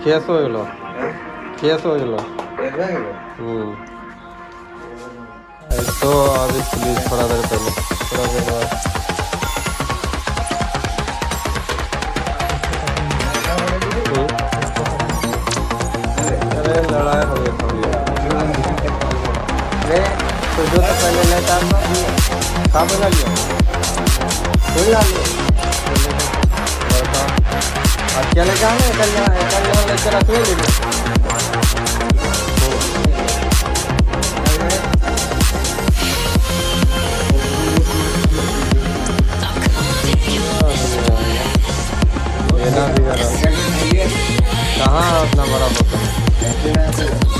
case होइलो तो अभी please थोड़ा देर पहले थोड़ा देर बाद अरे लड़ाई हो गई थोड़ी तो जो तो पहले लेता था कहाँ पे लिया कोई ला लिया अकेले जाने कल यहाँ लेकर रख ले कहाँ अपना बड़ा होता है